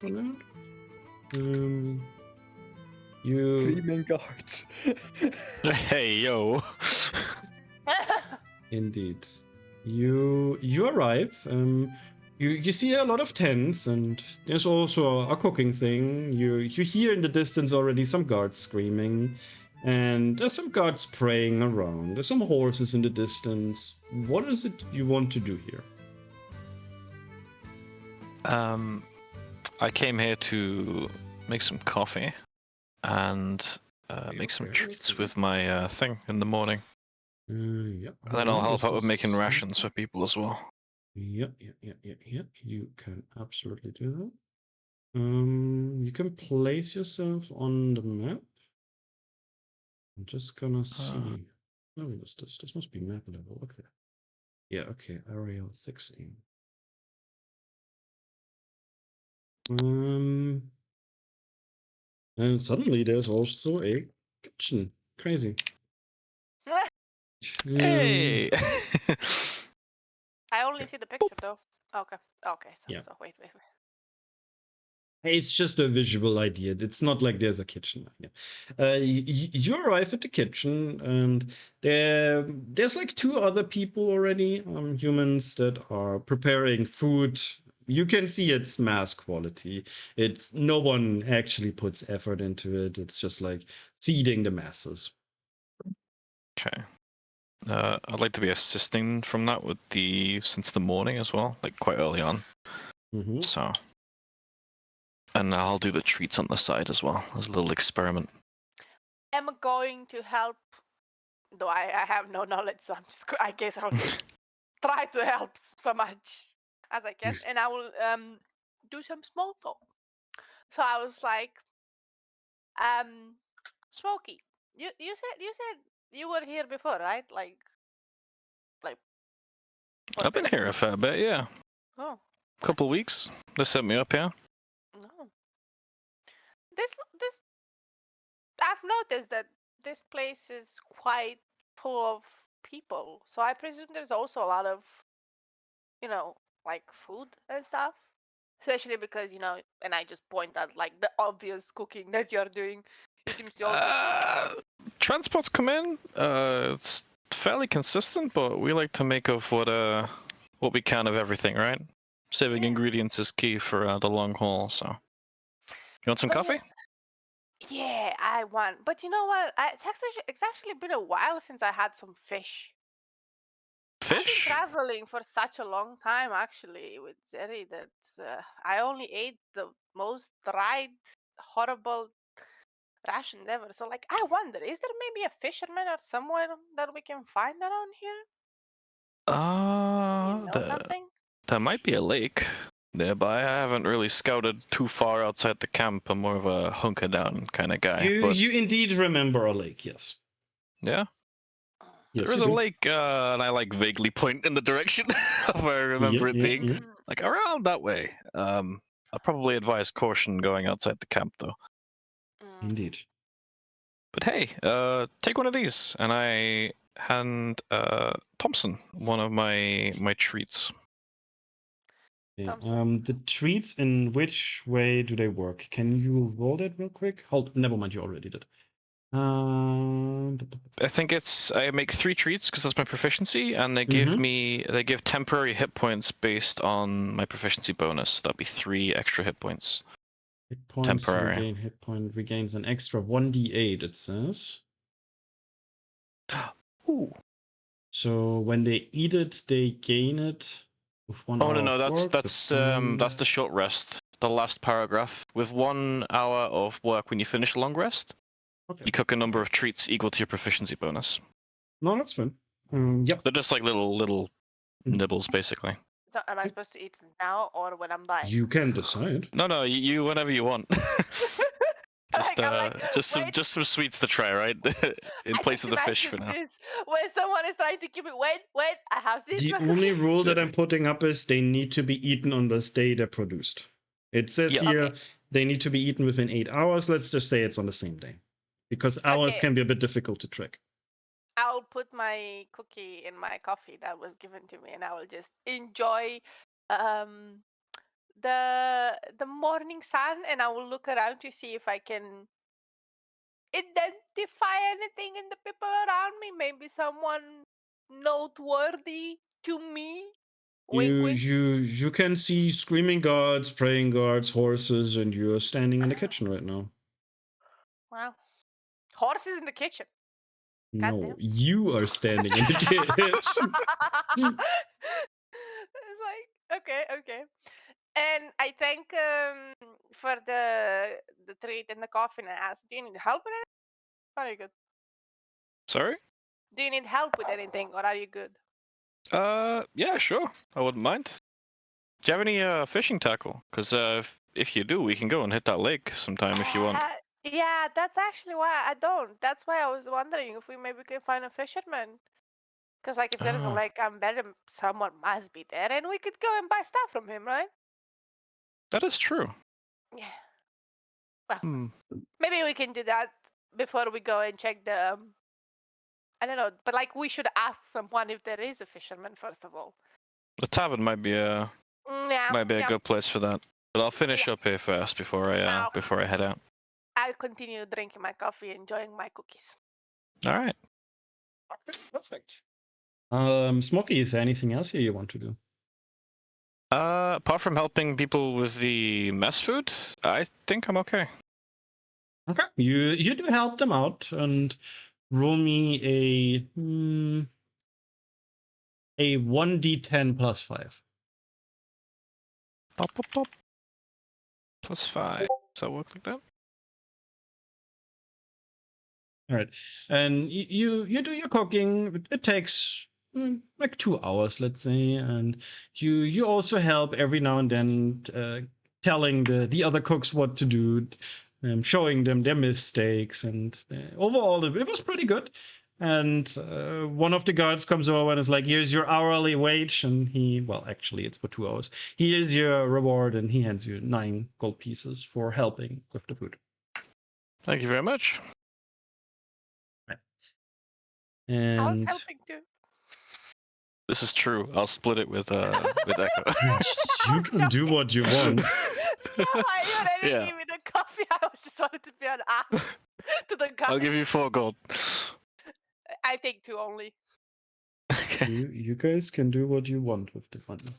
for that. You Screaming guards. Hey, yo. indeed. You arrive. You see a lot of tents, and there's also a cooking thing. You hear in the distance already some guards screaming, and there's some guards praying around. There's some horses in the distance. What is it you want to do here? I came here to make some coffee and make some treats with my thing in the morning. Yeah. And then I'll help out with making rations for people as well. Yeah. You can absolutely do that. You can place yourself on the map. I'm just gonna see. Oh, what's this? This must be map level. Okay. Yeah. Okay. Area 16. And suddenly there's also a kitchen. Crazy. Hey! I only see the picture though. Okay. Okay. So, Yeah. so wait. It's just a visual idea. It's not like there's a kitchen. You arrive at the kitchen, and there's like two other people already, humans that are preparing food. You can see it's mass quality. It's no one actually puts effort into it. It's just like feeding the masses. Okay. I'd like to be assisting from that since the morning as well, like quite early on. Mm-hmm. So, and I'll do the treats on the side as well as a little experiment. I'm going to help, though I have no knowledge, so I guess I'll just try to help so much as I can, and I will do some small talk. So I was like, Smokey, you said you were here before, right? Like. I've been here a fair bit, yeah. Oh. Couple weeks. They set me up here. No. This I've noticed that this place is quite full of people, so I presume there's also a lot of, like food and stuff. Especially because, and I just point out like the obvious cooking that you're doing. It seems you also. Transports come in. It's fairly consistent, but we like to make of what we can of everything, right? Saving ingredients is key for the long haul. So, you want some coffee? Yeah, I want. But you know what? It's actually been a while since I had some fish. I've been traveling for such a long time, actually, with Zeri, that I only ate the most dried, horrible rations ever. So, like, I wonder, is there maybe a fisherman or somewhere that we can find around here? Something? There might be a lake nearby. I haven't really scouted too far outside the camp. I'm more of a hunker down kind of guy. You indeed remember a lake, yes. Yeah. Yes, there is a lake, and I like vaguely point in the direction of where I remember it being. Yeah. Like around that way. I'd probably advise caution going outside the camp though. Indeed. But hey, take one of these, and I hand Thompson one of my treats. Yeah. The treats, in which way do they work? Can you roll that real quick? Hold, never mind, you already did. I think I make 3 treats because that's my proficiency, and they give temporary hit points based on my proficiency bonus. That'd be 3 extra hit points. Hit points. Temporary. Regain hit point regains an extra 1d8. It says. Ooh. So when they eat it, they gain it with 1 hour. No, that's the short rest. The last paragraph. With 1 hour of work when you finish a long rest, you cook a number of treats equal to your proficiency bonus. No, that's fine. Yep. They're just like little nibbles, basically. So am I supposed to eat now or when I'm dying? You can decide. No, you whenever you want. Just some sweets to try, right? In place of the fish for now. When someone is trying to keep it, wait, I have this. The only rule that I'm putting up is they need to be eaten on the day they're produced. It says here they need to be eaten within 8 hours. Let's just say it's on the same day, because hours can be a bit difficult to track. I'll put my cookie in my coffee that was given to me, and I will just enjoy the morning sun, and I will look around to see if I can identify anything in the people around me. Maybe someone noteworthy to me. Wink, wink. You can see screaming guards, praying guards, horses, and you're standing in the kitchen right now. Wow. Horses in the kitchen. No, Goddamn. you are standing in the kitchen. It's like okay. And I thank for the treat and the coffee, and I asked, do you need help with anything? Or are you good? Sorry? Do you need help with anything, or are you good? Yeah, sure. I wouldn't mind. Do you have any fishing tackle? Because if you do, we can go and hit that lake sometime if you want. Yeah, that's actually why I don't. That's why I was wondering if we maybe can find a fisherman. Because like if there is a lake, I'm betting someone must be there, and we could go and buy stuff from him, right? That is true. Yeah. Well, maybe we can do that before we go and check the. I don't know, but like we should ask someone if there is a fisherman first of all. The tavern might be a good place for that. But I'll finish up here first before I head out. I'll continue drinking my coffee, enjoying my cookies. All right. Okay, perfect. Smokey, is there anything else here you want to do? Apart from helping people with the mess food, I think I'm okay. Okay, you do help them out, and roll me a 1d10 plus 5. Pop, pop, pop. Plus 5. Does that work like that? All right, and you do your cooking. It takes like 2 hours, let's say, and you also help every now and then, telling the other cooks what to do, showing them their mistakes, and overall it was pretty good. And one of the guards comes over and is like, "Here's your hourly wage," and actually it's for 2 hours. Here's your reward, and he hands you 9 gold pieces for helping with the food. Thank you very much. And I was helping too. This is true. I'll split it with Echo. You can do what you want. No, you already gave me the coffee. I was just wanted to be an ass to the guy. I'll give you 4 gold. I take 2 only. Okay. You guys can do what you want with the money.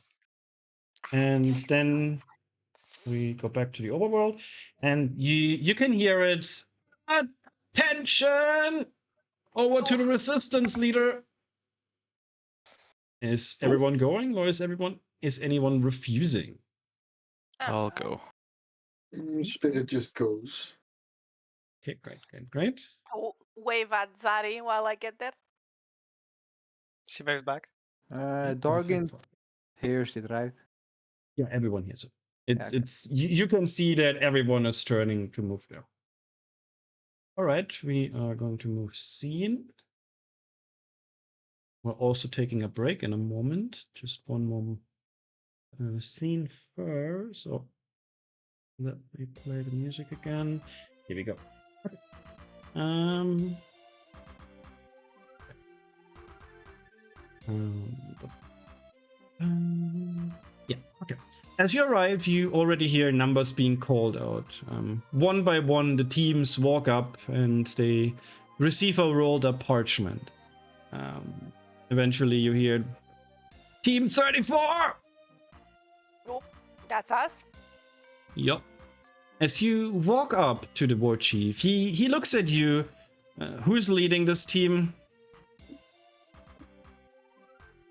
And then we go back to the overworld, and you can hear it. Attention! Over to the resistance leader. Is everyone going, or is anyone refusing? I'll go. Spirit just goes. Okay, great. I'll wave at Zari while I get there. She waves back. Dorgin hears it, right? Yeah, everyone hears it. Okay. It's you can see that everyone is turning to move there. All right, we are going to move scene. We're also taking a break in a moment. Just one moment. Scene first. So let me play the music again. Here we go. Yeah, okay. As you arrive, you already hear numbers being called out. One by one, the teams walk up and they receive a rolled up parchment. Eventually, you hear Team 34! Oh, that's us. Yup. As you walk up to the war chief, he looks at you. Who's leading this team?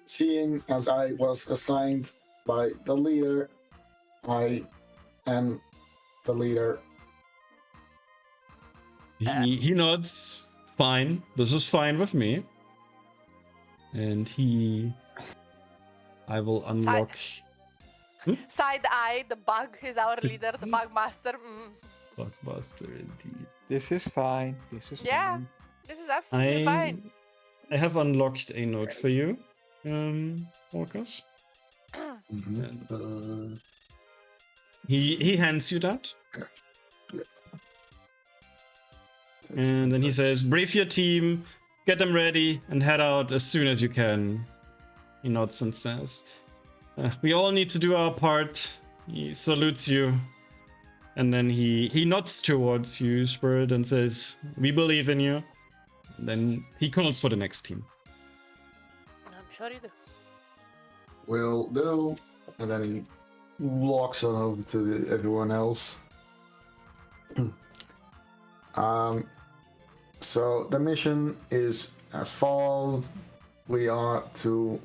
Seeing as I was assigned by the leader, I am the leader. He nods. Fine. This is fine with me. And I will unlock. Side eye, the bug is our leader, the bug master. Bugmaster, indeed. This is fine. This is fine. This is absolutely fine. I have unlocked a note for you, Orcus. He hands you that. And then he says, brief your team, get them ready, and head out as soon as you can. He nods and says, we all need to do our part. he salutes you, and then he nods towards you, Spirit, and says, "We believe in you." And then he calls for the next team. I'm sure you do. Will do. And then he walks on over to everyone else. So the mission is as follows. We are to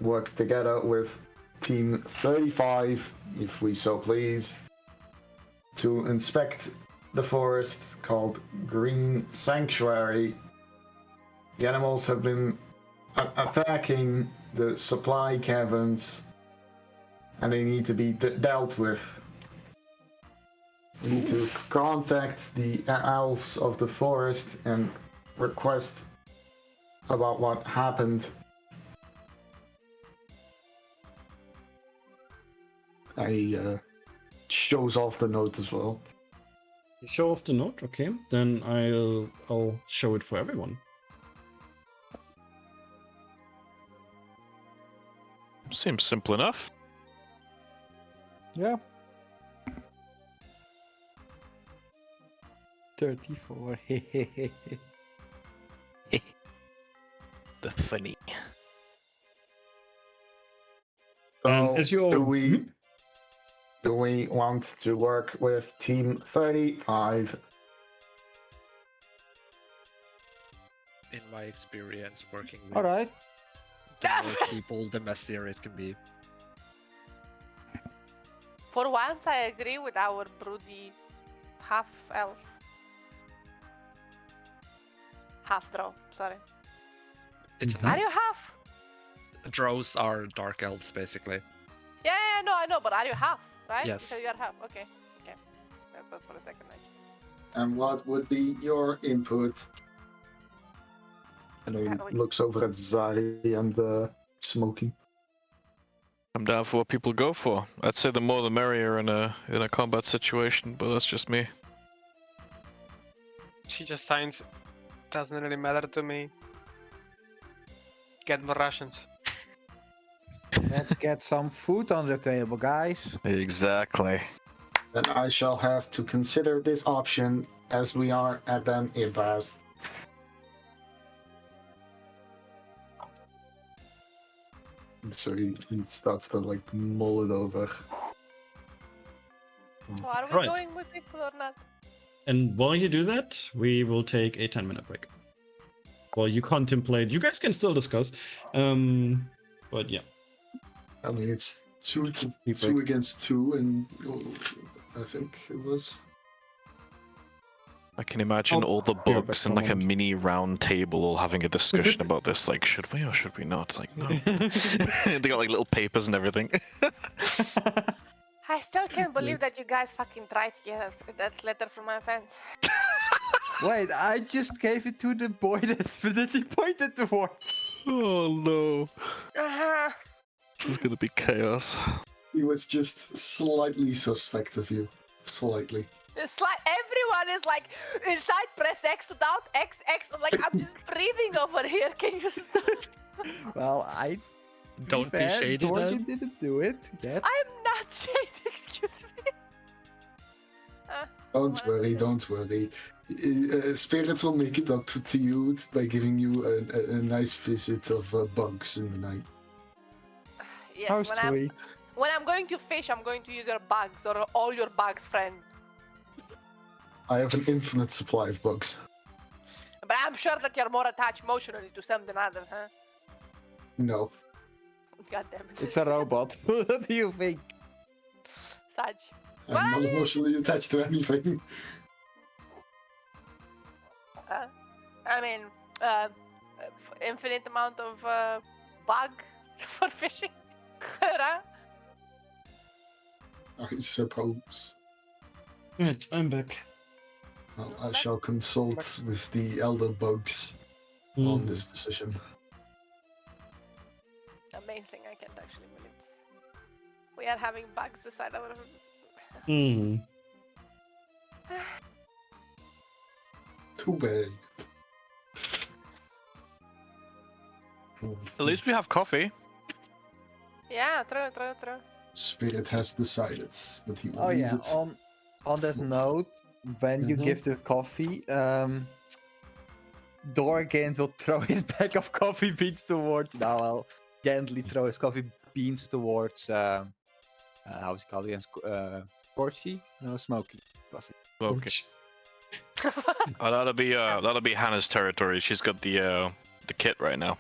work together with Team 35, if we so please, to inspect the forest called Green Sanctuary. The animals have been attacking the supply caverns, and they need to be dealt with. We need to contact the elves of the forest and request about what happened. I shows off the note as well. You show off the note, okay? Then I'll show it for everyone. Seems simple enough. Yeah. 34. The funny. And So, as you all, do we want to work with Team 35? In my experience working with Alright. the more people, the messier it can be. For once, I agree with our broody half-elf. Half-drow, sorry. It's Mhm. Are you half? Drows are dark elves, basically. Yeah, no, I know, but are you half, right? Yes. You said you are half, okay. Okay. I thought for a second I just... And what would be your input? And he looks over at Zari and Smokey. I'm down for what people go for. I'd say the more the merrier in a combat situation, but that's just me. She just signs. Doesn't really matter to me. Get more rations. Let's get some food on the table, guys. Exactly. Then I shall have to consider this option as we are at an impasse. So he starts to like mull it over. So are we Right. going with people or not? and while you do that, we will take a 10-minute break. While you contemplate, you guys can still discuss. But yeah. I mean, it's two break. against two, and I think it was. I can imagine all the be right back bugs for in a like a moment. mini round table all having a discussion about this. Like, should we or should we not? Like, no. They got like little papers and everything. I still can't believe Yes. that you guys fucking tried to get that letter from my fans. Wait, I just gave it to the boy that he pointed towards. Oh no. Uh-huh. This is gonna be chaos. He was just slightly suspect of you. Slightly. It's like everyone is like, inside press X to doubt, X. I'm like, I'm just breathing over here. Can you stop? Well, to Don't be fair, shady, Dorgan didn't do it. Yet. I'm not shady, excuse me. Don't worry, don't worry. Spirit will make it up to you by giving you a nice visit of bugs in the night. Yes, How when sweet. when I'm going to fish, I'm going to use your bugs or all your bugs, friend. I have an infinite supply of bugs. But I'm sure that you're more attached emotionally to some than others, huh? No. God damn it. It's a robot. What do you think? Saj. I'm not Well, emotionally attached to anything. I mean, infinite amount of bug for fishing. Right? I suppose. Right, I'm back. Well, I shall consult with the elder bugs on this decision. Amazing, I can't actually believe this. We are having bugs decide our... Mm. Too bad. At least we have coffee. Yeah, true. Spirit has decided, but he will Oh leave yeah. it. On that note, when you Mhm. give the coffee, Dorgain will throw his bag of coffee beans towards. Now I'll gently throw his coffee beans towards. How's it called again? Scorchy? No, Smoky. Was it? Okay. Oh, that'll be Hannah's territory. She's got the kit right now.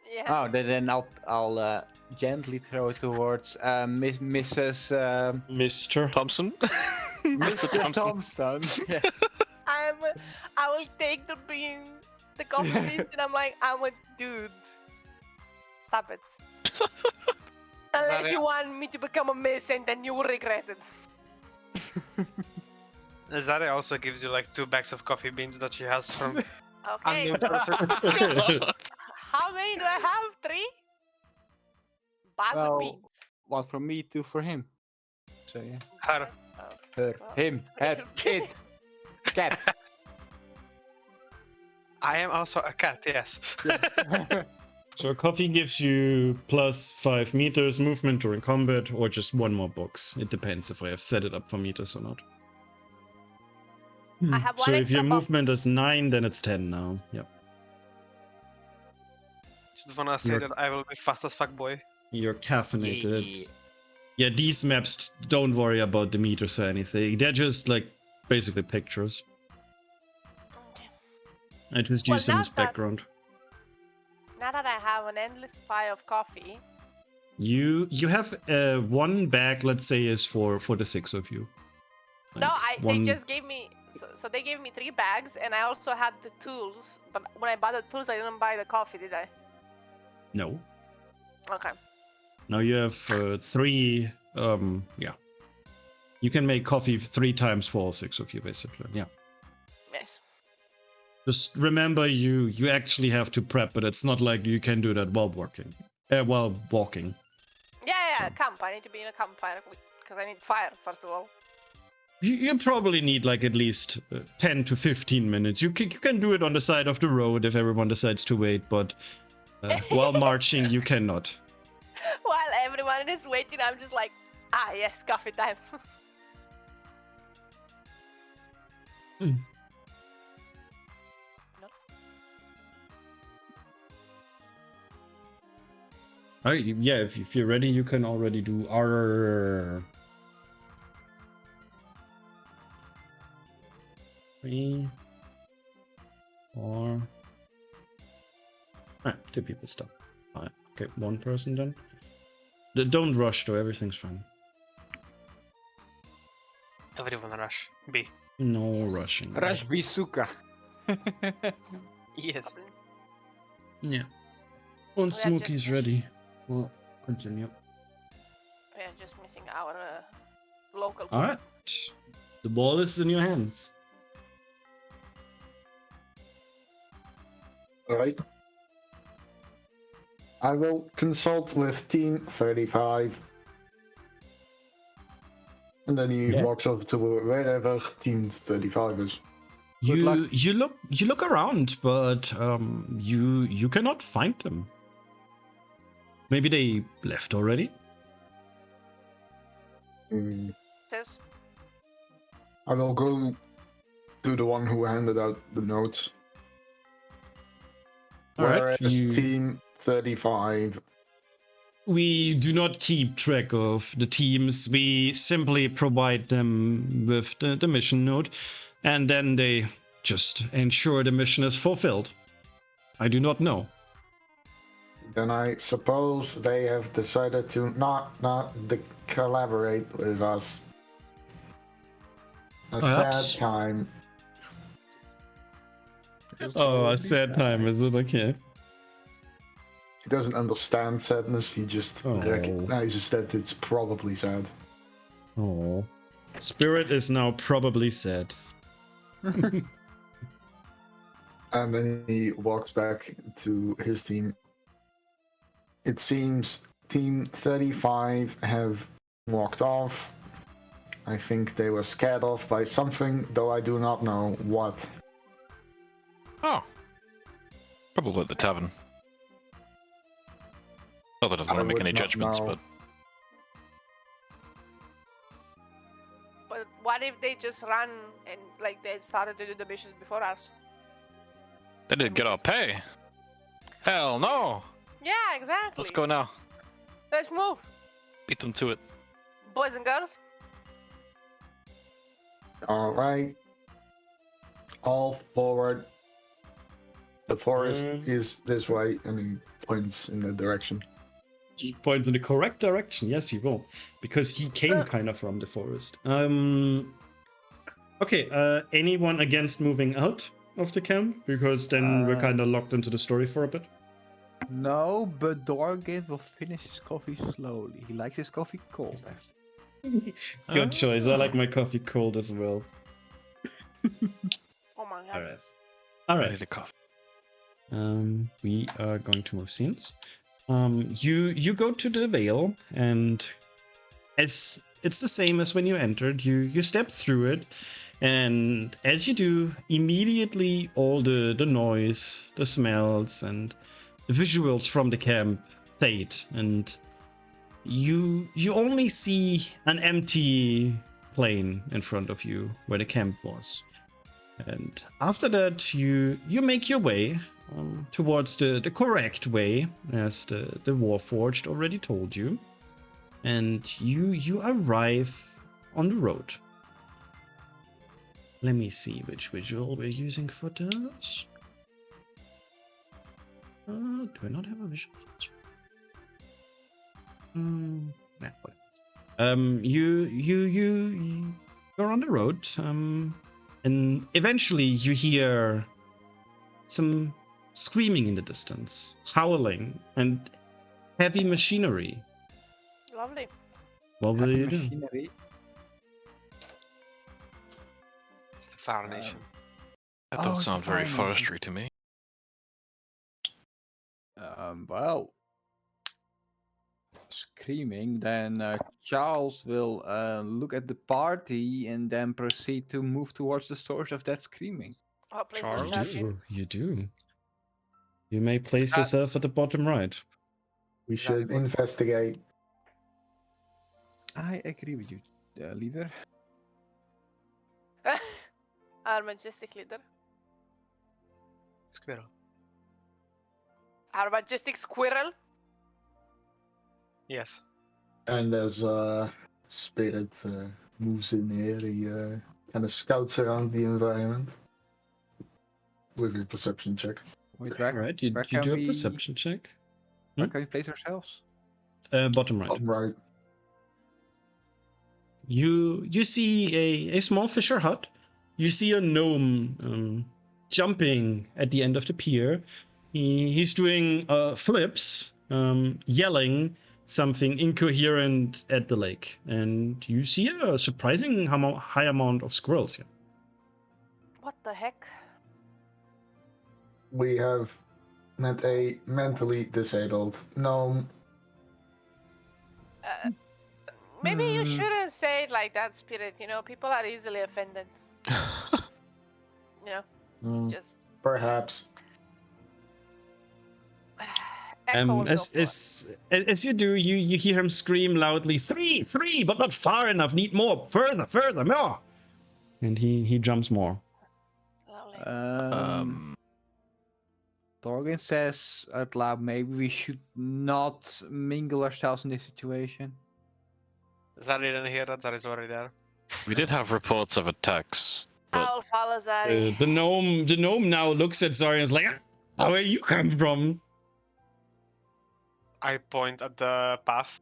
Yeah. Oh, then I'll gently throw it towards Mrs. Mr. Thompson. Mr. Thompson. Yeah. I will take the coffee beans, and I'm like, I'm a dude. Stop it. Unless Zarya- you want me to become a miss, and then you will regret it. Zarya also gives you like 2 bags of coffee beans that she has from Okay. unknown person. How many do I have? 3? Bags of Well, beans. one for me, 2 for him. So yeah. Her. Oh, Her, well. him, it, cat. I am also a cat, yes. So coffee gives you plus 5 meters movement during combat, or just 1 more box. It depends if I have set it up for meters or not. I have So one if your extra box. movement is 9, then it's 10 now. Yep. Just wanna say You're- that I will be fast as fuck, boy. You're caffeinated. Yeah. Yeah, these maps, don't worry about the meters or anything. They're just like basically pictures. Okay. I just Well, use them now as that- background. Now that I have an endless supply of coffee, You have 1 bag, let's say, is for the 6 of you. no, Like, they just gave me. So they gave me 3 bags, and I also had the tools. But when I bought the tools, I didn't buy the coffee, did I? No. Okay. Now you have 3. Yeah. You can make coffee 3 times for all 6 of you, basically. Yeah. Yes. Just remember, you actually have to prep, but it's not like you can do that while working. While walking. Yeah, So- camp. I need to be in a campfire because I need fire first of all. You probably need like at least 10 to 15 minutes. You can do it on the side of the road if everyone decides to wait, but while marching, you cannot. While everyone is waiting, I'm just like, yes, coffee time. Yeah, if you're ready, you can already do R. 3, 4. 2 people stop. Okay, 1 person then. Don't rush though, everything's fine. Everyone rush. B. No rushing. Rush Bisuka. Yes. Yeah. Once We are Smokey's just- ready, we'll continue. We are just missing our local. Alright. The ball is in your hands. Alright. I will consult with Team 35. And then he Yeah. walks over to wherever Team 35 is. Good luck. You look around, but you cannot find them. Maybe they left already? Mm, Says, I will go to the one who handed out the notes. Alright, Whereas you- Team 35. We do not keep track of the teams. We simply provide them with the mission note, and then they just ensure the mission is fulfilled. I do not know. Then I suppose they have decided to not collaborate with us. A Perhaps. sad time. Oh, a sad time, is it? Okay. He doesn't understand sadness, he just Oh. recognizes that it's probably sad. Oh. Spirit is now probably sad. And then he walks back to his team. It seems Team 35 have walked off. I think they were scared off by something, though I do not know what. Oh. Probably at the tavern. Not that I don't want I to make would any not judgments, know. but But what if they just run and like they started to do the missions before us? They didn't get our pay. Hell no! Yeah, exactly. Let's go now. Let's move, Beat them to it. boys and girls. All right. All forward. The forest is this way. I mean, points in the direction. He points in the correct direction. Yes, he will, because he came kind of from the forest. Okay. Anyone against moving out of the camp? Because then we're kind of locked into the story for a bit. No, but Dorgate will finish his coffee slowly. He likes his coffee cold. Good choice. I like my coffee cold as well. Oh my god. All right. All I right. need a coffee. We are going to move scenes. You go to the veil, and as it's the same as when you entered. You step through it, and as you do, immediately all the noise, the smells, and the visuals from the camp fade, and you only see an empty plain in front of you where the camp was. And after that, you make your way towards the correct way, as the Warforged already told you. And you arrive on the road. Let me see which visual we're using for this. Do I not have a visual? Nah, whatever. You're on the road, and eventually you hear some screaming in the distance, howling, and heavy machinery. Lovely. What will Heavy you do? machinery. It's the Fire Nation. That Oh, don't it's sound very fine. forestry to me. Well, screaming, then Charles will look at the party and then proceed to move towards the source of that screaming. Oh, please don't Charles? judge me. You do. You may place that- yourself at the bottom right. We Is that should important? investigate. I agree with you, leader. Our majestic leader. Squirrel. Our majestic squirrel. Yes. And as Spirit moves in here, he kind of scouts around the environment with a perception check. Wait, All right, you where do can a we- perception check. where can we place ourselves? Bottom right. Right. You see a small fisher hut. You see a gnome jumping at the end of the pier. He's doing flips, yelling something incoherent at the lake, and you see a surprising high amount of squirrels here. What the heck? We have met a mentally disabled gnome. Maybe you Hmm. shouldn't say it like that, Spirit. You know, people are easily offended. You know, Hmm, just perhaps. echo will go for it. As you do, you hear him scream loudly, three, but not far enough. Need more, further, more. And he jumps more. Lovely. Dorgan says out loud, maybe we should not mingle ourselves in this situation. Zari didn't hear that. Zari's already there. We did have reports of attacks, but I'll follow Zari. The gnome now looks at Zari and is like, "Ah, where you come from?" I point at the path.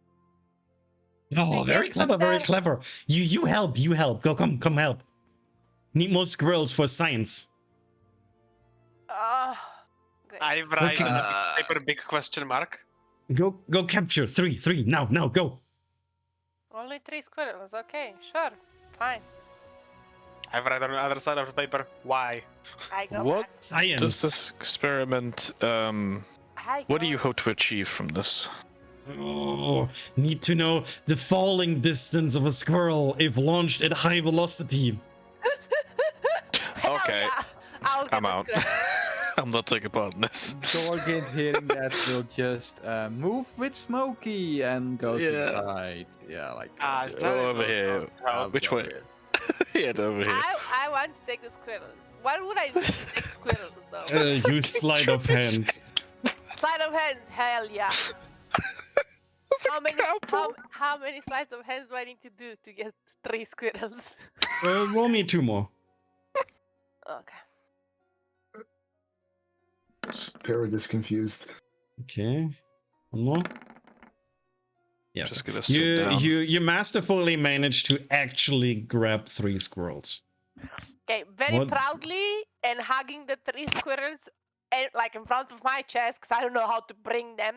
Oh, very Yes, clever, very that- clever. You help. Go, come help. Need more squirrels for science. Great. I write Okay. on a paper big question mark. Go capture three. Now, go. Only 3 squirrels. Okay, sure, fine. I write on the other side of the paper. Why? I go what back. does Science. this experiment, I what do go you hope to achieve from this? Oh, need to know the falling distance of a squirrel if launched at high velocity. Hell Okay, yeah, I'll I'm get a out. squirrel. I'm not taking part in this. Dorgan, hearing that, will just move with Smokey and go to the Yeah. side. Yeah, like. Ah, just Zari over will here. not help. Which way? here. Get over here. I want to take the squirrels. What would I do to take squirrels though? You sleight of hand. Sleight of hands, hell yeah. How many sleights of hands do I need to do to get 3 squirrels? Roll me 2 more. Okay. Spirit is confused. Okay. 1 more. Yeah. Just gonna sit down. You masterfully managed to actually grab 3 squirrels. Okay, very What? proudly and hugging the 3 squirrels like in front of my chest because I don't know how to bring them.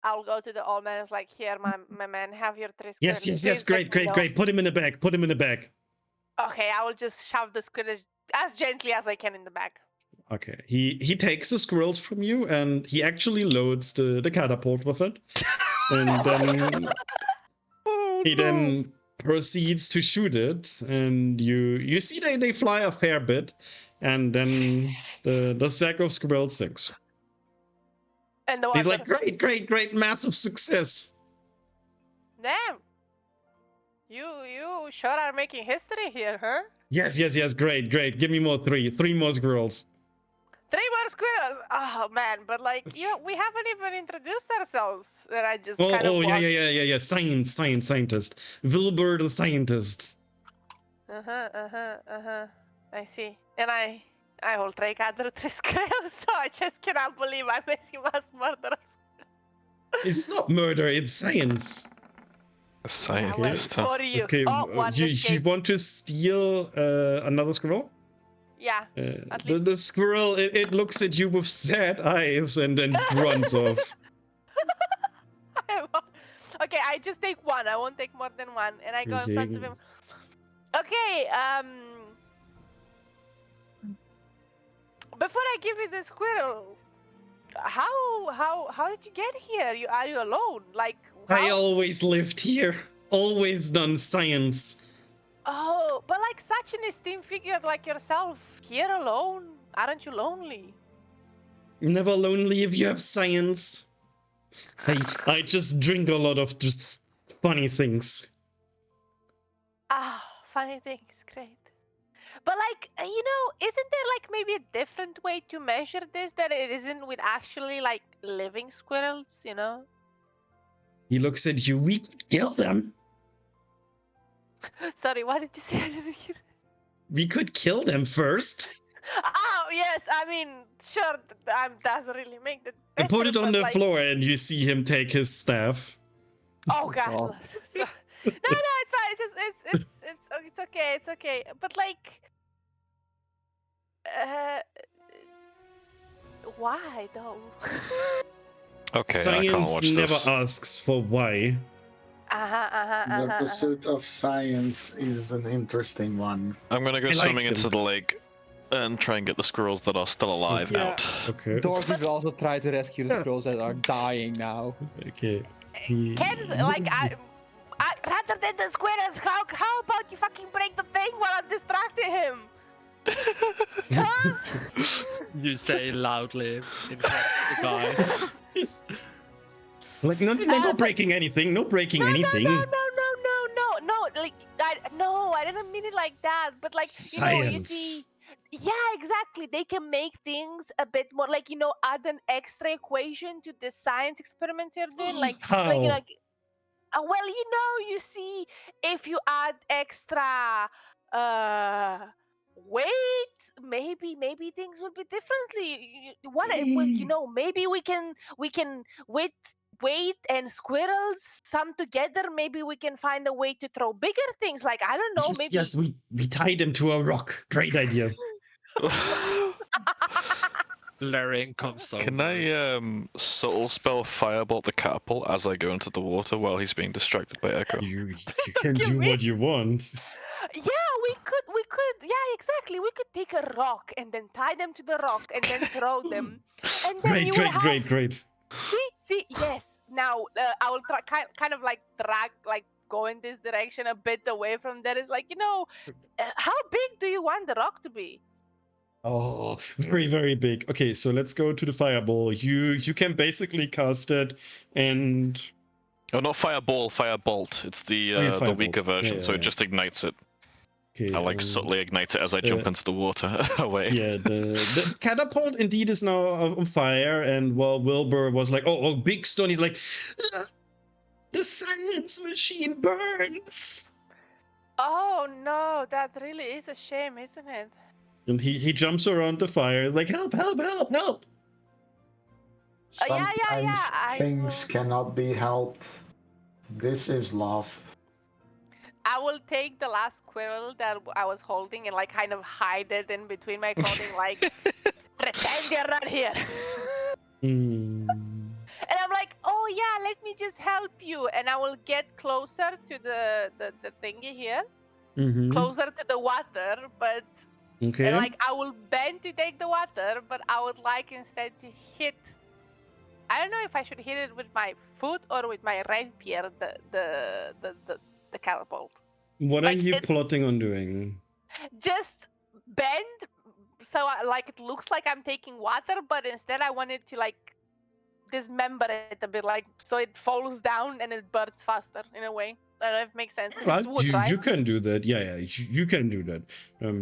I'll go to the old man. It's like, here, my man, have your 3 squirrels. Yes. Great. Put him in the bag. Okay, I will just shove the squirrels as gently as I can in the bag. Okay. He takes the squirrels from you and he actually loads the catapult with it. And then he then proceeds to shoot it, and you see they fly a fair bit, and then the sack of squirrels sinks. And the He's one like, great, massive success. Damn. You sure are making history here, huh? Yes, great. Give me more 3 more squirrels. 3 more squirrels. Oh man, but like we haven't even introduced ourselves. And I just kind of Yeah. Scientist. Wilbur the scientist. I see. And I will take other 3 squirrels, so I just cannot believe I made him as murderers. It's not murder, it's science. A scientist. Huh? For you. Okay, one you escaped. want to steal another squirrel? Yeah. At least. The squirrel, it looks at you with sad eyes and then runs off. Okay, I just take 1. I won't take more than 1, and I go in front of him. Okay. Before I give you the squirrel, how did you get here? Are you alone? Like I always lived here. Always done science. Oh, but like such an esteemed figure like yourself, here alone, aren't you lonely? Never lonely if you have science. I just drink a lot of just funny things. Ah, funny things, great. But like, isn't there like maybe a different way to measure this that it isn't with actually like living squirrels, He looks at you, we could kill them. Sorry, what did you say? I didn't hear. We could kill them first. Oh, yes, I mean, sure, doesn't really make the And put it on the like... floor and you see him take his staff. Oh, God. No, it's fine. It's okay. It's okay. But like, why though? Okay, I can't Science watch never this. asks for why. The pursuit of science is an interesting one. I'm gonna go I like swimming into them. the lake and try and get the squirrels that are still alive Yeah. out. Okay. Dorothy will also try to rescue the squirrels that are dying now. Okay. Ken's like, I rather than the squirrels, how about you fucking break the thing while I'm distracting him? Huh? You say loudly in front of the guy. Like, no breaking anything. No breaking anything. No. Like, I didn't mean it like that. But like, you see, yeah, exactly. They can make things a bit more like, add an extra equation to the science experiments you're doing. Like, How? well, you see, if you add extra weight, maybe things will be differently. Maybe we can with weight and squirrels some together, maybe we can find a way to throw bigger things. Like, I don't know, maybe Yes, we tied him to a rock. Great idea. Larian comes over. Can I subtle spell firebolt the catapult as I go into the water while he's being distracted by Echo? You can do what you want. Yeah, we could. Yeah, exactly. We could take a rock and then tie them to the rock and then throw them. And then Great. See, yes. Now I will try, kind of like drag, like go in this direction a bit away from there. It's like, how big do you want the rock to be? Oh, very, very big. Okay, so let's go to the fireball. You can basically cast it and... Oh, not fireball, firebolt. It's the firebolt. weaker version, Yeah, so yeah. it just ignites it. Okay, I like subtly ignite it as I jump into the water away. Yeah, the catapult indeed is now on fire, and while Wilbur was like, "Oh, big stone," he's like, "Ah, the science machine burns," Oh no, that really is a shame, isn't it? and he jumps around the fire like, "Help! Help! Help! Help!" Yeah. Sometimes I things will. cannot be helped. This is lost. I will take the last squirrel that I was holding and like kind of hide it in between my clothing, like pretend you're not here. Hmm. And I'm like, oh yeah, let me just help you. And I will get closer to the thingy here, Mm-hmm. closer to the water, but Okay. and like I will bend to take the water, but I would like instead to hit. I don't know if I should hit it with my foot or with my rapier, the catapult. What are Like you it, plotting on doing? just bend so like it looks like I'm taking water, but instead I wanted to like dismember it a bit, like so it falls down and it burns faster in a way. I don't know if it makes sense because it's wood, right? You can do that. Yeah, you can do that.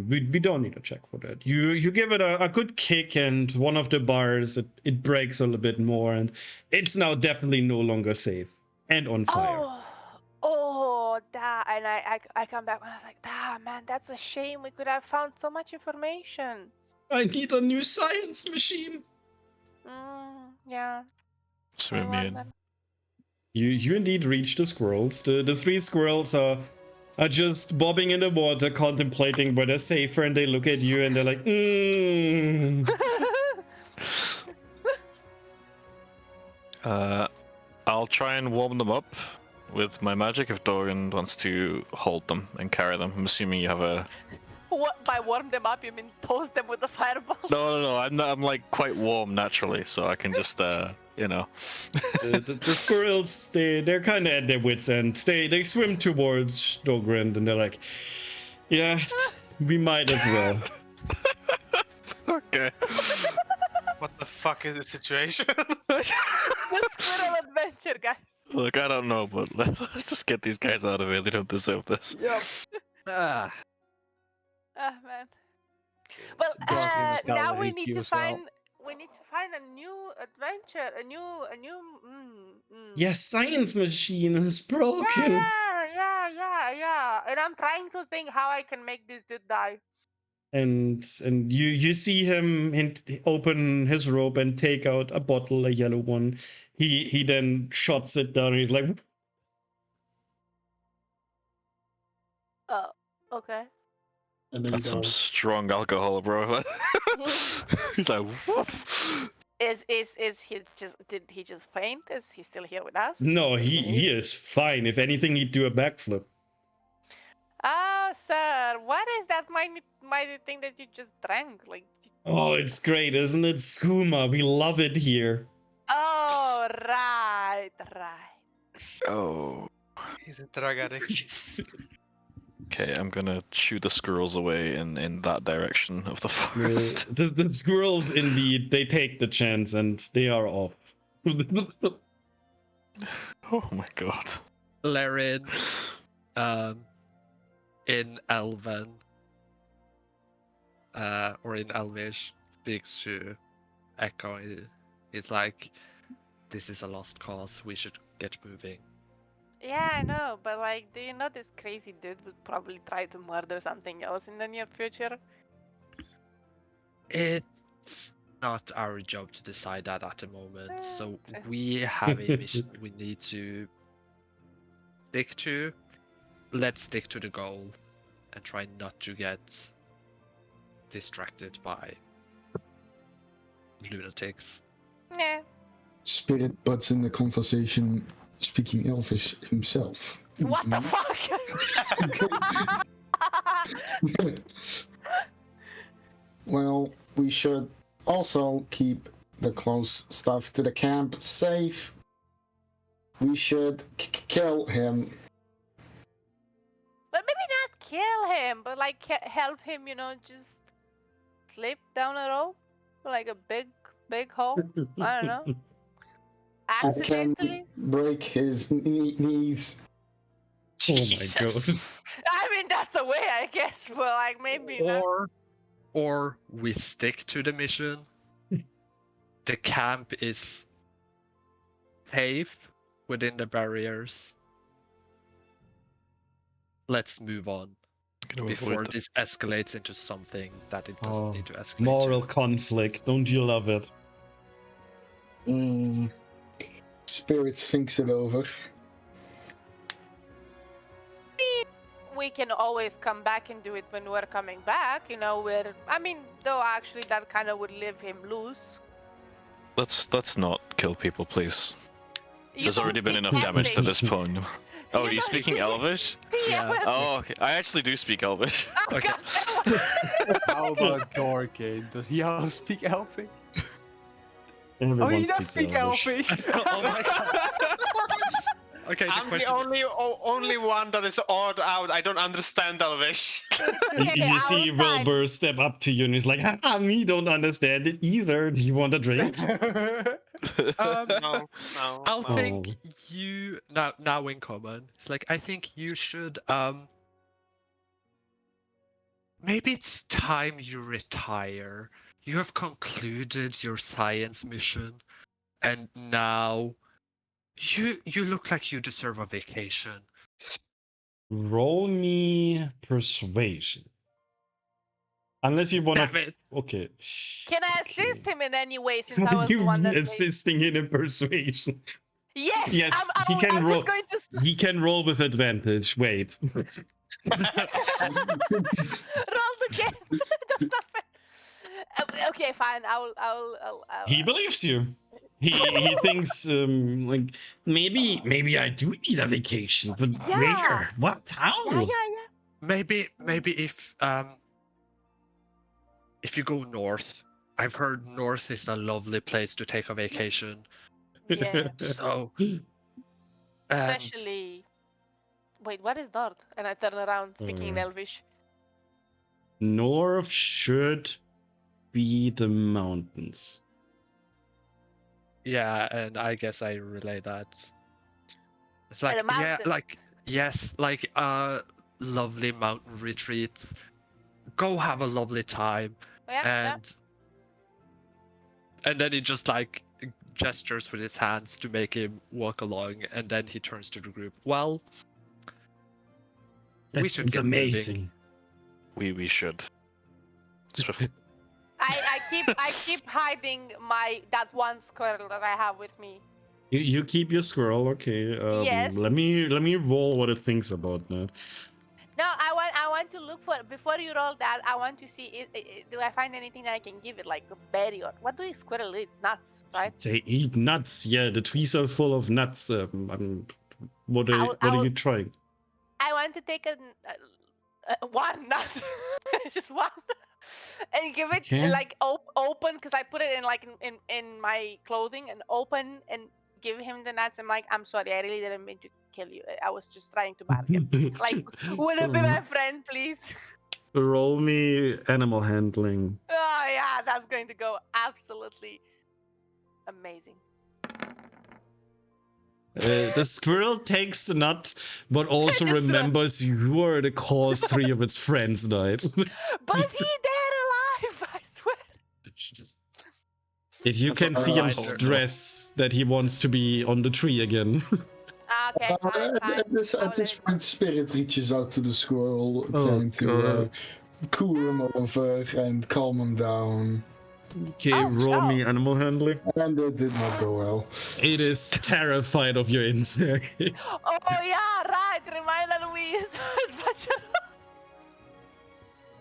We don't need a check for that. You give it a good kick, and one of the bars it breaks a little bit more, and it's now definitely no longer safe and on fire. That, and I come back and I was like, man, that's a shame. We could have found so much information. I need a new science machine. Yeah. Swim me in. You indeed reach the squirrels. The three squirrels are just bobbing in the water, contemplating where they're safer, and they look at you and they're like, I'll try and warm them up with my magic if Dorian wants to hold them and carry them. I'm assuming you have a... What, by warm them up, you mean toast them with a fireball? No. I'm like quite warm naturally, so I can just you know. the squirrels, they're kind of at their wits' end. They swim towards Dogrind and they're like, yeah, we might as well. Okay. What the fuck is the situation? The squirrel adventure, guys. Look, I don't know, but let's just get these guys out of here. They don't deserve this. Yep. Ah. Ah, man. Well, Doggy was now gonna we hate need you to as well. find a new adventure, a new. Yes, science machine is broken. Yeah. And I'm trying to think how I can make this dude die. And you see him open his robe and take out a bottle, a yellow one. He then shots it down. And he's like, Oh, okay. And then That's some goes, strong alcohol, bro. He's like, whoop. Is he just? Did he just faint? Is he still here with us? no, he is fine. If anything, he'd do a backflip. Ah, sir, what is that mighty thing that you just drank? Like. Oh, it's great, isn't it? Skooma, we love it here. Oh, right. Oh. He's a drug addict. Okay, I'm gonna shoo the squirrels away in that direction of the forest. The squirrels, indeed, they take the chance and they are off. Oh my god. Laren, in Elven, or in Elvish, speaks to Echo. It's like, this is a lost cause. We should get moving. Yeah, I know, but like, do you know this crazy dude would probably try to murder something else in the near future? It's not our job to decide that at the moment. So Okay. we have a mission we need to stick to. Let's stick to the goal and try not to get distracted by lunatics. Yeah. Spirit butts in the conversation, speaking Elvish himself. What the fuck? well, we should also keep the close stuff to the camp safe. We should kill him. But maybe not kill him, but like help him, just slip down a rope, like a big hole. I don't know. I can Accidentally. break his knees. Oh my god. I mean, mean, that's a way, I guess, but like maybe not. Or we stick to the mission. The camp is safe within the barriers. Let's move on Gonna before avoid this escalates into something that it doesn't Oh, need to escalate moral to. conflict. Don't you love it? Spirit thinks it over. We can always come back and do it when we're coming back, you know, I mean, though actually that kind of would leave him loose. Let's not kill people, please. You There's don't already been speak enough damage to Elvish. this point. Oh, You are you don't- speaking Elvish? Yeah. Yeah. Oh, okay. I actually do speak Elvish. Oh, Okay. God. How about Dorkin? Does he also speak Elfish? Everyone Oh, he does speaks speak Elvish. Elfish! Oh my god. Okay, the I'm the question. only one that is odd out. I don't understand Elvish. You, Okay, you see outside. Wilbur step up to you and he's like, me don't understand it either. Do you want a drink? No, I'll no. think you now in common. It's like I think you should maybe it's time you retire. You have concluded your science mission, and now you look like you deserve a vacation. Roll me persuasion. Unless you want Damn to. it. Okay. Can I Okay. assist him in any way since I was the You one that made... assisting in a persuason. Yes, Yes, he I'm can just roll. going to He can roll with advantage. Wait. roll the game. Don't stop it. Okay, fine. I'll He believes you. He thinks like maybe I do need a vacation, but Yeah. where? What? How? Yeah. Maybe if you go north, I've heard north is a lovely place to take a vacation. Yeah. So, and Especially. Wait, what is Dart? And I turn around speaking in Elvish. North should be the mountains. yeah, and I guess I relay that. It's And like the yeah, mountain. like yes, like a lovely mountain retreat. Go have a lovely time, Yeah. and then he just like gestures with his hands to make him walk along, and then he turns to the group. Well, we That should sounds get moving. amazing. We should. I keep hiding that one squirrel that I have with me. You keep your squirrel, okay? Yes. Let me roll what it thinks about that. No, I want to look for, before you roll that, I want to see do I find anything that I can give it, like a berry or what do squirrel eat? Nuts, right? They eat nuts. Yeah, the trees are full of nuts. What are you trying? I want to take one nut, just one, and give it Okay. like open, because I put it in like in my clothing, and open and give him the nuts. I'm like, I'm sorry, I really didn't mean to kill you. I was just trying to bargain. Like, would it be my friend, please? Roll me animal handling. Oh yeah, that's going to go absolutely amazing. The squirrel takes the nut, but also Just run. remembers you are the cause 3 of its friends died. But he dead alive, I swear. If you can see him Reminder. stress that he wants to be on the tree again. Okay, fine. At this point, Spirit reaches out to the squirrel, Oh, trying to God. cool him over and calm him down. Okay, Oh, roll oh. me animal handling. And it did not go well. It is terrified of your insect. Oh yeah, right. Remind Louise.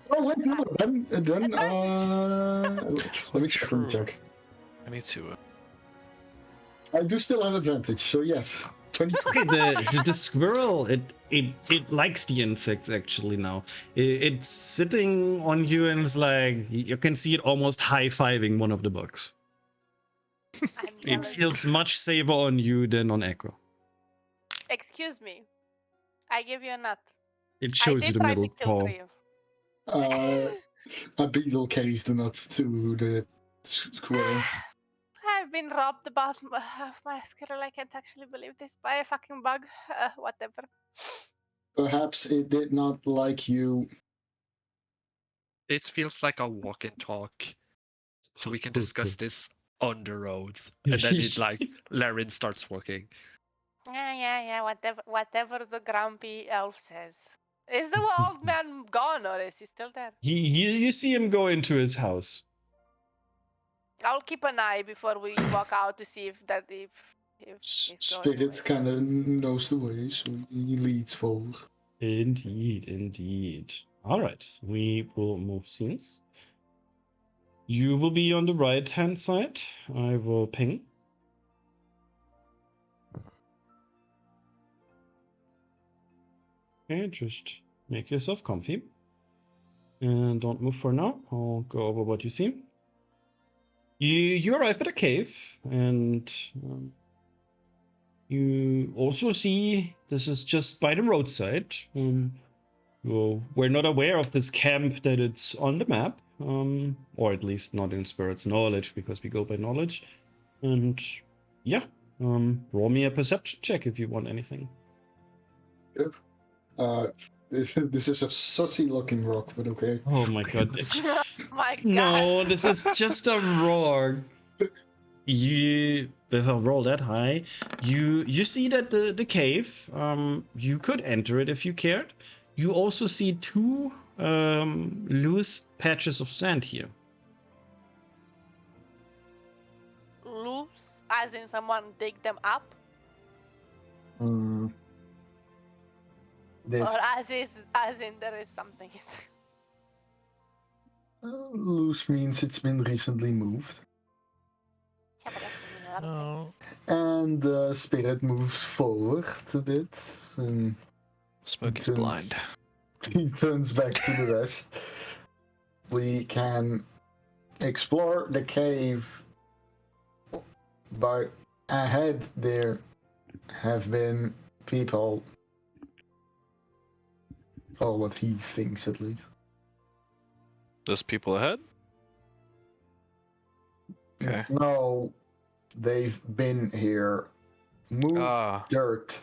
Oh wait, no, then let me check. I need to. I do still have advantage, so yes. 22. Okay, the squirrel, it likes the insects actually now. It's sitting on you and it's like, you can see it almost high-fiving one of the bugs. It feels much safer on you than on Echo. Excuse me. I give you a nut. It shows I you did the try middle to kill paw. 3 of A beetle carries the nuts to the squirrel. I've been robbed about my squirrel. I can't actually believe this by a fucking bug. Whatever. Perhaps it did not like you. It feels like a walk and talk, so we can discuss this on the road. And then it Laren starts walking. Yeah. Whatever the grumpy elf says. Is the old man gone or is he still there? You see him go into his house. I'll keep an eye before we walk out to see if he's going Spirit away. kind of knows the way, so he leads forward. Indeed. All right, we will move scenes. You will be on the right-hand side. I will ping. Okay, just make yourself comfy. And don't move for now. I'll go over what you see. You arrive at a cave, and you also see this is just by the roadside. We're not aware of this camp that it's on the map, or at least not in Spirit's knowledge, because we go by knowledge. And yeah, roll me a perception check if you want anything. This is a sussy looking rock, but okay. Oh my god. My God. No, this is just a rock. You, with a roll that high, you see that the cave, you could enter it if you cared. You also see two loose patches of sand here. Loose? As in someone dig them up? This Or as in there is something. loose means it's been recently moved. Yeah, but that can mean a lot of Oh, And the spirit moves forward a bit, and Smokey's Turns. blind. he turns back to the rest. We can explore the cave, but ahead there have been people, or what he thinks at least. There's people ahead? Okay. No, they've been here, moved Ah, dirt.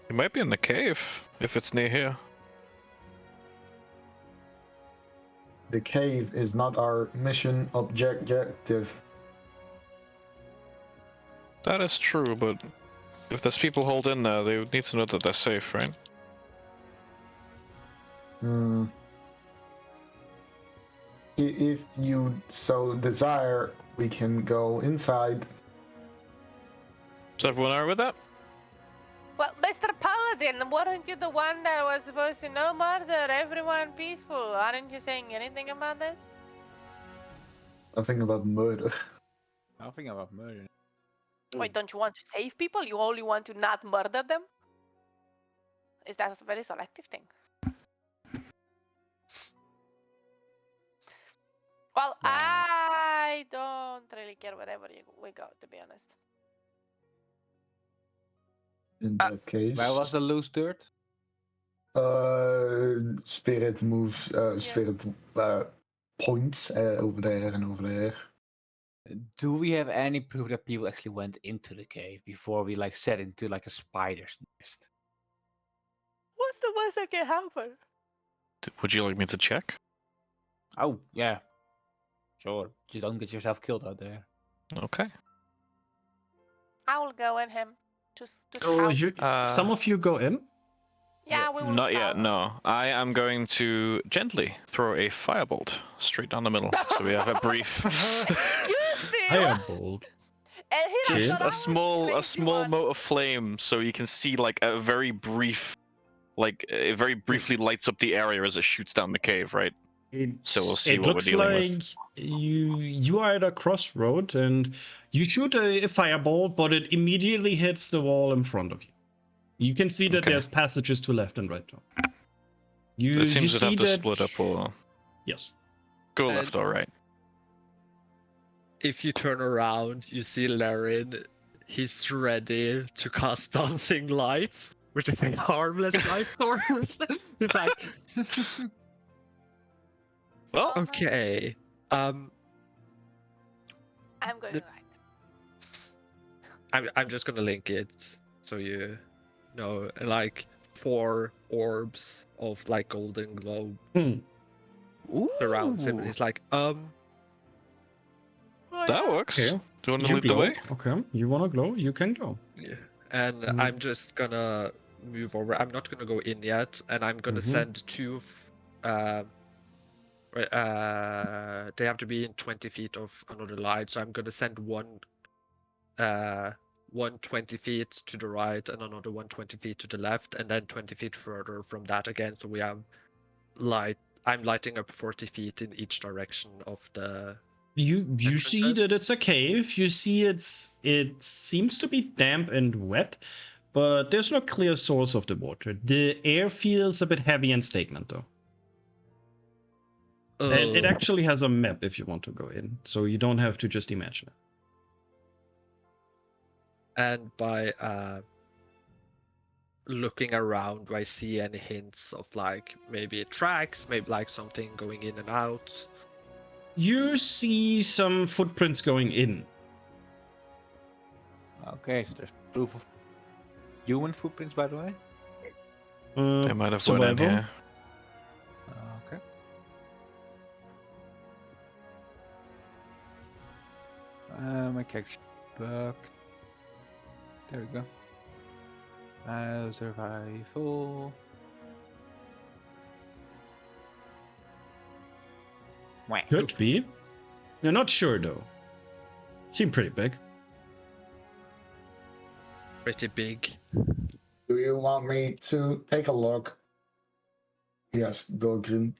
it might be in the cave if it's near here. The cave is not our mission objective. That is true, but if there's people holed in there, they would need to know that they're safe, right? If you so desire, we can go inside. Is everyone alright with that? Well, Mr. Paladin, weren't you the one that was supposed to no murder, everyone peaceful? Aren't you saying anything about this? Nothing about murder. Nothing about murder. Wait, don't you want to save people? You only want to not murder them? Is that a very selective thing? Well, I don't really care wherever we go, to be honest. In that case, Where was the loose dirt? spirit moves. Spirit points over there and over there. Do we have any proof that people actually went into the cave before we like set into like a spider's nest? What's the worst that can happen? Would you like me to check? Oh yeah, sure. Just don't get yourself killed out there. Okay. I will go in him to Oh, scout. some of you go in? Yeah, we will Not yet, scout. no. I am going to gently throw a firebolt straight down the middle. So we have a brief Excuse me! Firebolt. And he just does a small mote of flame so you can see like a very brief it very briefly lights up the area as it shoots down the cave, right? So we'll see It what we're looks dealing like with. you are at a crossroad and you shoot a firebolt, but it immediately hits the wall in front of you. You can see that Okay. there's passages to left and right. It You seems to see have to that split up or yes. go And- left or right. If you turn around, you see Laren. He's ready to cast Dancing Lights, which is a harmless light source. He's like, Well, okay. I'm going The- right. I'm just gonna link it so you know, like 4 orbs of like golden glow surrounds him, and he's like, that works. Okay. Do you want to You lead the glow. way? Okay. You wanna glow? You can glow. yeah. And Mm. I'm just gonna move over. I'm not gonna go in yet, and I'm gonna Mhm. send 2 they have to be in 20 feet of another light, so I'm gonna send one 20 feet to the right and another 20 feet to the left, and then 20 feet further from that again, so we have light. I'm lighting up 40 feet in each direction of the You see that entrances. it's a cave. You see it seems to be damp and wet, but there's no clear source of the water. The air feels a bit heavy and stagnant though. And it actually has a map if you want to go in, so you don't have to just imagine it. And by looking around, do I see any hints of like maybe tracks, maybe like something going in and out? You see some footprints going in. Okay, so there's proof of human footprints, by the way. They might have went in Survival. here. Okay. My character book. There we go. Survival. Could be. You're not sure though. Seem pretty big. Pretty big. Do you want me to take a look? Yes, Dogrin.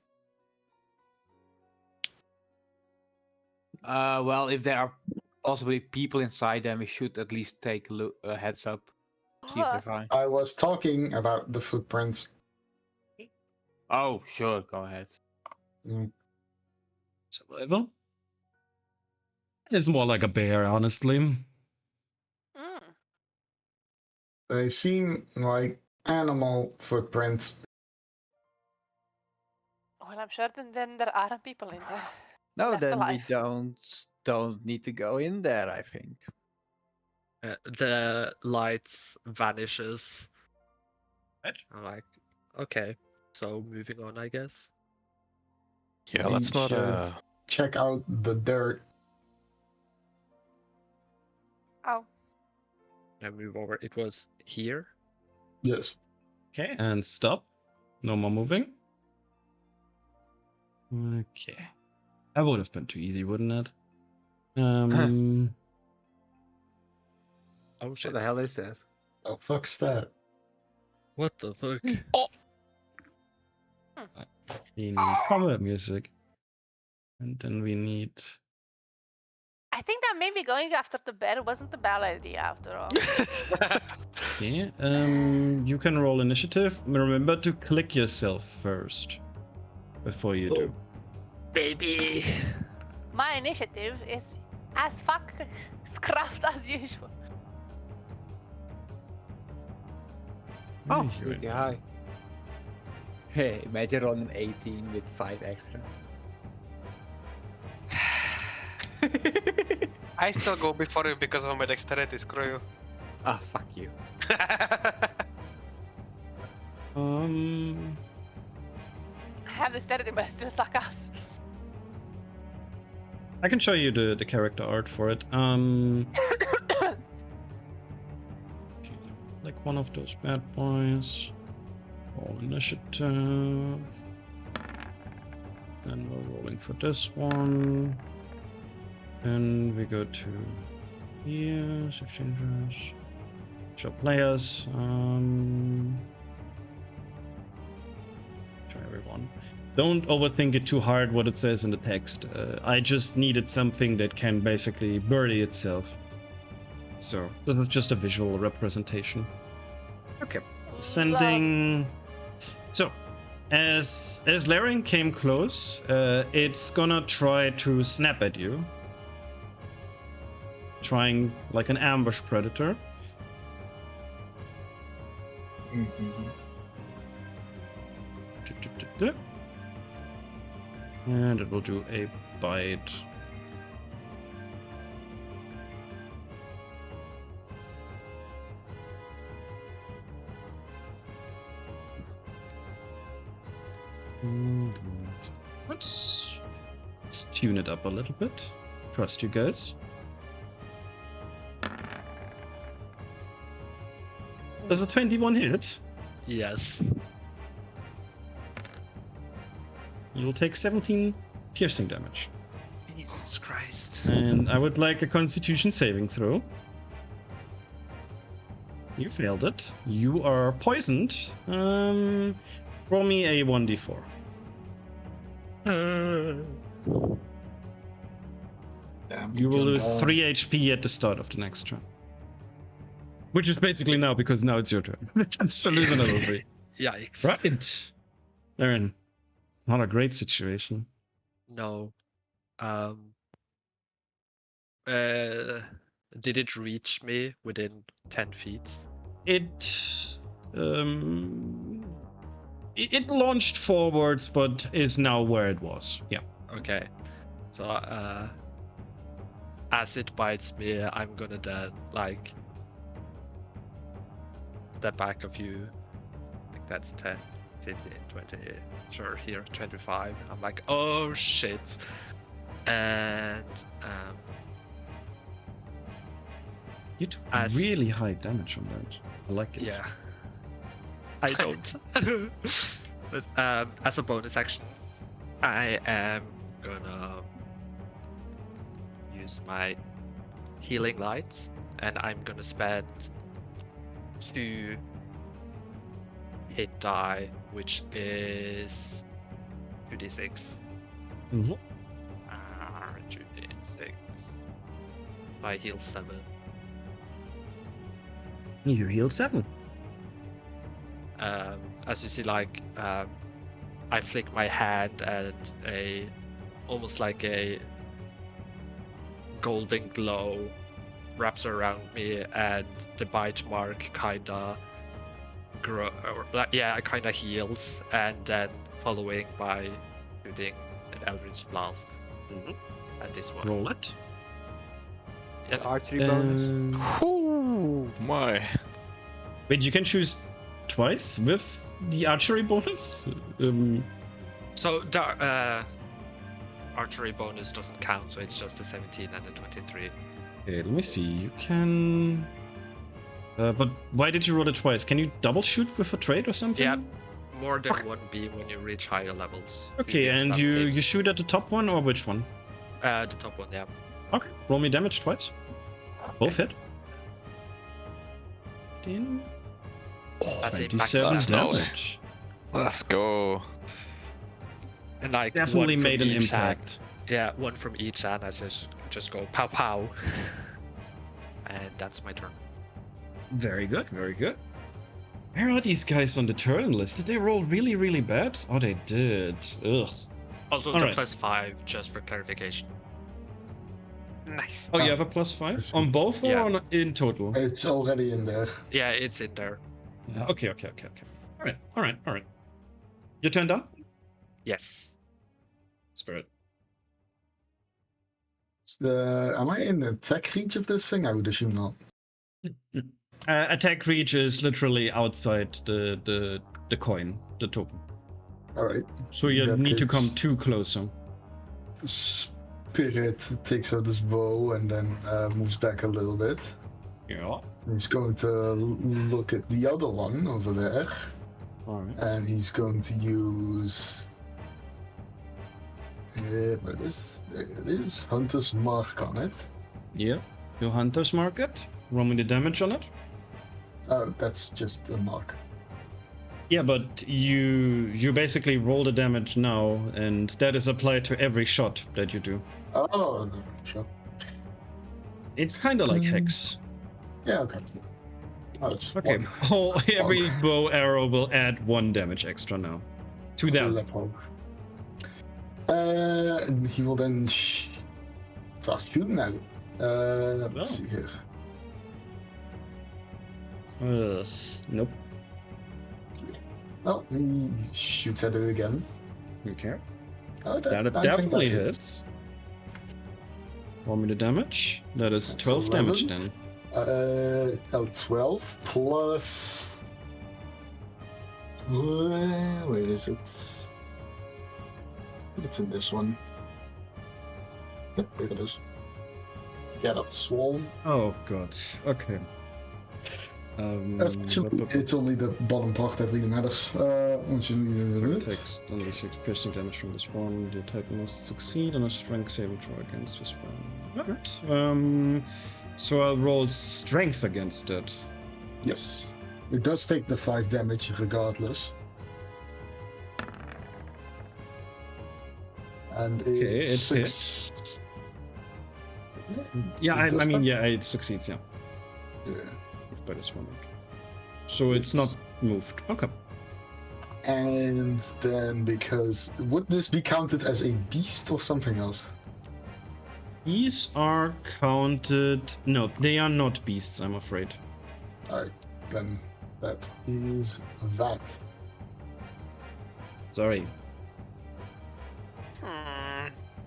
Well, if there are possibly people inside, then we should at least take a look, a heads up, see if they're fine. I was talking about the footprints. Oh, sure, go ahead. Survival? It's more like a bear, honestly. Mm. They seem like animal footprints. Well, I'm sure then there aren't people in there. No, Left then we alive. don't need to go in there, I think. The lights vanishes. What? I'm like, okay, so moving on, I guess. Yeah, We let's not. should check out the dirt. Oh. I move over. It was here. Yes. Okay, and stop. No more moving. Okay. That would have been too easy, wouldn't it? Oh shit! What the hell is that? Oh, fuck's that? What the fuck? We need combat music. And then we need... I think that maybe going after the bear wasn't a bad idea after all. Okay, you can roll initiative. Remember to click yourself first before you do. Baby. My initiative is as fuck scrapped as usual. Oh, pretty high. Hey, imagine rolling an 18 with 5 extra. I still go before you because of my dexterity, screw you. Ah, fuck you. I have this steady, but I still suck ass. I can show you the character art for it. Okay, like one of those bad boys. Roll initiative. Then we're rolling for this one. And we go to here, exchangers, show players. Try everyone. Don't overthink it too hard what it says in the text. I just needed something that can basically bury itself. So, this is just a visual representation. Okay. Sending... So, as Laren came close, it's gonna try to snap at you. Trying like an ambush predator. And it will do a bite. Let's tune it up a little bit. Trust you guys. Does a 21 hit? Yes. You'll take 17 piercing damage. Jesus Christ. And I would like a Constitution saving throw. You failed it. You are poisoned. Roll me a 1d4. Damn, You will can lose go. 3 HP at the start of the next turn. Which is basically now, because now it's your turn. So lose another 3. Yikes. Right. Aaron, it's not a great situation. No. Did it reach me within 10 feet? It it launched forwards, but is now where it was. Yeah. Okay. So, as it bites me, I'm gonna then, like, step back a few. Like, that's 10, 15, 20, sure, here, 25. I'm like, oh shit. And, You took As- really high damage on that. I like it. yeah. I don't. But, as a bonus action, I am gonna use my healing lights, and I'm gonna spend 2 hit die, which is 2d6. Mhm. 2d6. I heal 7. You heal 7. As you see, like, I flick my hand and almost like a golden glow wraps around me, and the bite mark kinda kinda heals, and then following by shooting an Eldritch Blast Mhm. at this one. Roll it. Yeah, Archery bonus. Oh my. Wait, you can choose twice with the archery bonus? so the archery bonus doesn't count, so it's just a 17 and a 23. Okay, let me see. You can. But why did you roll it twice? Can you double shoot with a trait or something? Yeah, more than one beam when you reach higher levels. Okay, get and something. you shoot at the top one or which one? The top one, yeah. Okay, roll me damage twice. Both hit. 15, That's a 27 max damage. Let's go. And like Definitely one from made an each hand. impact. Yeah, one from each hand. I just go pow pow, and that's my turn. Very good, very good. Where are these guys on the turn list? Did they roll really, really bad? Oh, they did. Ugh. Also, All the right. +5, just for clarification. Nice. Oh, you Ah, have a I +5 see. on both or Yeah. on, in total? It's already in there. Yeah, it's in there. Okay. All right. Your turn done? Yes. Spirit. Am I in the attack reach of this thing? I would assume not. Attack reach is literally outside the coin, the token. Alright. So you In that need to come case- too closer. Spirit takes out his bow and then moves back a little bit. Yeah. He's going to look at the other one over there, Alright. and he's going to use. What is there? It is Hunter's Mark on it. Yeah. Your hunter's mark it. Roll me the damage on it. Oh, that's just a mark. Yeah, but you basically roll the damage now, and that is applied to every shot that you do. Oh, no, sure. It's kind of like Hex. Yeah, okay. Oh, it's Okay. one. Oh, every bow arrow will add 1 damage extra now. To them. Level. And he will then start shooting at it. Let's Oh. see here. Nope. Well, he shoots at it again. Okay. Oh, That I think definitely that hits. Roll me the damage. That is That's 12 damage 11. then. 12 plus. Where is it? It's in this one. Yep, there it is. Yeah, that's Swarm. Oh god. Okay. Actually, it's only the bottom part that really matters. Once you do it. Takes only 6 piercing damage from this one. The attack must succeed on a strength saving throw against this one. Alright. So I'll roll strength against it. Yes. It does take the 5 damage regardless. And Okay, it's it 6. Yeah, It I does mean, that? yeah, it succeeds, yeah. Yeah. Moved by this one. So it's not moved. Okay. And then because would this be counted as a beast or something else? These are counted. No, they are not beasts, I'm afraid. Alright, then that is that. Sorry.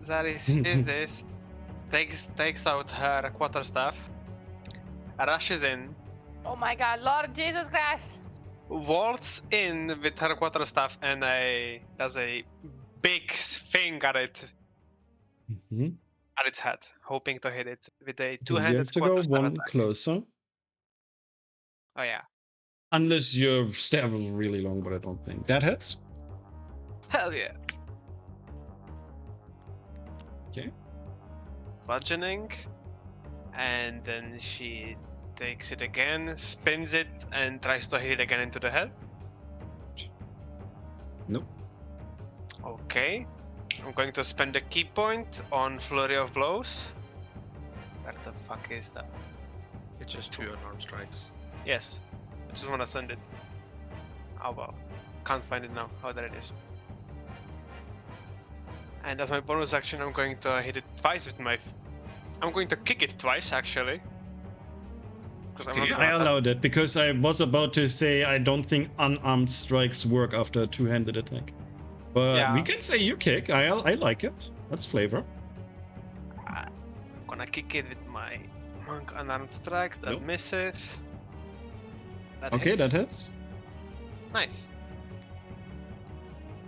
Zari sees this, takes out her quarterstaff, rushes in, Oh my god, Lord Jesus Christ! waltz in with her quarterstaff, and does a big swing at it, Mhm. at its head, hoping to hit it with a You two-handed have to go quarterstaff one attack. closer. Oh yeah, Unless your staff is really long, but I don't think. That hits. hell yeah. Okay. Bludgeoning, and then she takes it again, spins it, and tries to hit it again into the head. Nope. Okay. I'm going to spend a key point on Flurry of Blows. Where the fuck is that? It's just 2 unarmed strikes. Yes. I just want to send it. Oh well. Can't find it now. Oh, there it is. And as my bonus action, I'm going to hit it twice with my... I'm going to kick it twice, actually. Because I'm Okay, not I gonna... allow that because I was about to say I don't think unarmed strikes work after a two-handed attack. But Yeah. we can say you kick. I like it. That's flavor. I'm gonna kick it with my monk unarmed strikes. That Nope. misses. That Okay, hits. that hits. Nice.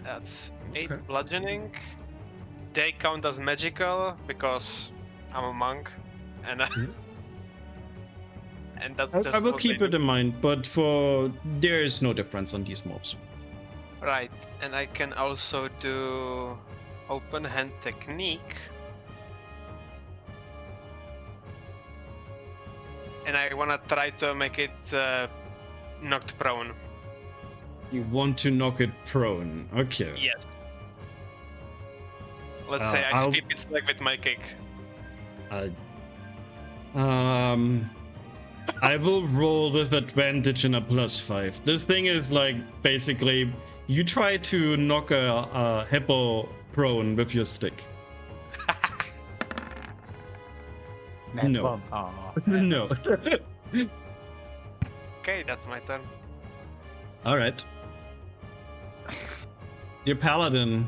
That's 8 Okay. bludgeoning. They count as magical because I'm a monk, and Mhm. and that's I just will what keep they it do. in mind, but there is no difference on these mobs. Right, and I can also do open hand technique. And I wanna try to make it knocked prone. You want to knock it prone. Okay. Yes. Let's say I I'll- sweep its leg with my kick. I will roll with advantage and a +5. This thing is like basically you try to knock a hippo prone with your stick. Net No. one. Aw. No. Okay, that's my turn. All right. Dear Paladin.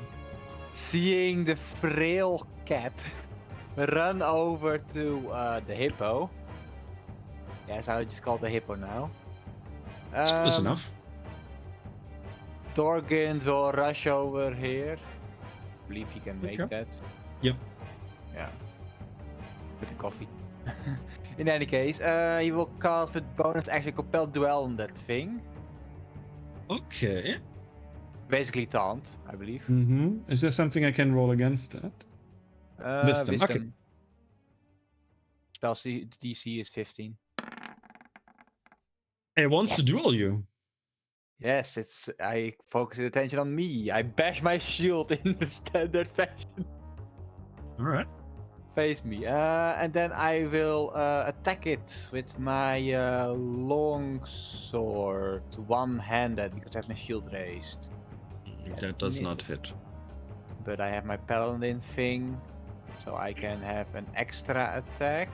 Seeing the frail cat run over to the hippo. Yes, I just call it a hippo now. It's close enough. Dorgin will rush over here. I believe he can make Okay. that. Yep. Yeah. With the coffee. In any case, he will cast with bonus action compel duel on that thing. Okay. Basically taunt, I believe. Is there something I can roll against that? Wisdom, okay. Spell DC is 15. It wants to duel you. Yes, I focus his attention on me. I bash my shield in the standard fashion. All right. Face me. And then I will attack it with my long sword, one-handed, because I have my shield raised. That does not hit. But I have my paladin thing, so I can have an extra attack.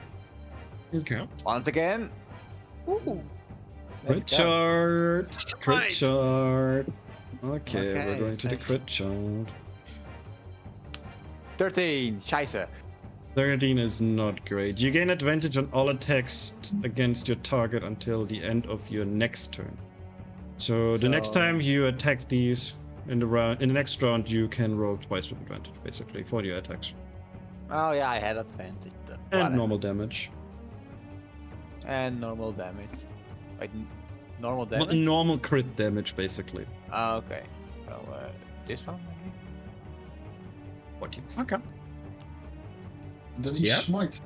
Okay. Once again. Ooh. Crit Let's go. chart. Crit Right. chart. Okay, we're Okay, going to the let's- crit chart. 13. Scheisse. 13 is not great. You gain advantage on all attacks against your target until the end of your next turn. So the next So- time you attack these in the next round, you can roll twice with advantage, basically, for your attacks Oh yeah, I had advantage. and Whatever. normal damage. And normal damage. Wait, normal Well, damage? normal crit damage, basically. Oh, okay. So this one maybe? 14. Okay. And then he Yeah. smite.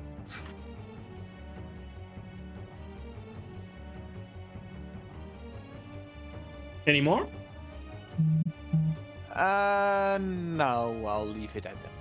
Any more? No, I'll leave it at that.